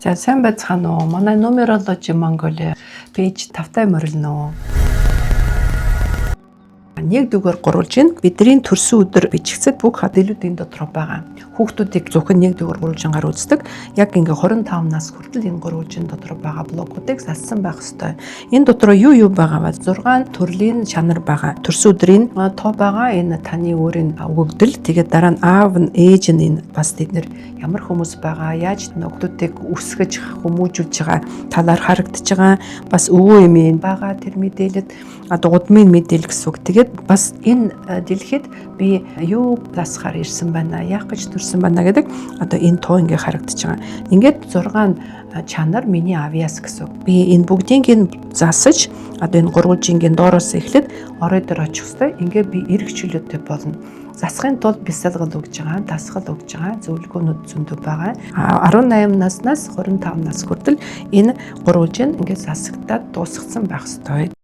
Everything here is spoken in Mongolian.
За сайн байцгаана уу? Манай Numerology Mongolia пэйж тавтай морилно уу? Нэг дүгээр гурвалж ийн бидний төрсөн өдөр бичигцэд бүх дэлүүдийн дотор байгаа. Хүүхдүүдийг зөвхөн нэг дүгээр гурвалжингаар үздэг. Яг ингээ 25 нас хүртэл энэ гурвалжин дотор байгаа блокуудыг салсан байх ёстой. Энэ дотор юу байгаа вэ? 6 төрлийн чанар байгаа. Төрсөн өдрийн тоо байгаа. Энэ таны өөрийн өгөгдөл. Тэгээд дараа нь аав нь, ээж нь энэ бас тэд нэр ямар хүмүүс байгаа, яаж нөхдүүдийг өсгөж хүмүүжүүлж байгаа талаар харагдаж байгаа. Бас өвөө эмээ байгаа тэр мэдээлэлд удмын мэдээлэл гэсэн үг. Тэгээд бас энэ дэлхийд би юу засахаар ирсэн байна, яах гэж төрсэн байна гэдэг одоо энэ тоо ингээ харагдаж байгаа. Ингээд 6 чанар миний авьяас гэсэн. Би энэ бүгдийг засаж одоо энэ гурвалжингийн доороос эхлээд орой дээр очих хэвээр ингээ би эрг чөлөөтэй болно. Засахын тулд бясалгал өгж байгаа, дасгал өгж байгаа зөвлөгөөнүүд зөндөө байгаа. 18 наснаас 25 нас хүртэл энэ гурвалжин ингээ засагдаад дуусгацсан байх ёстой.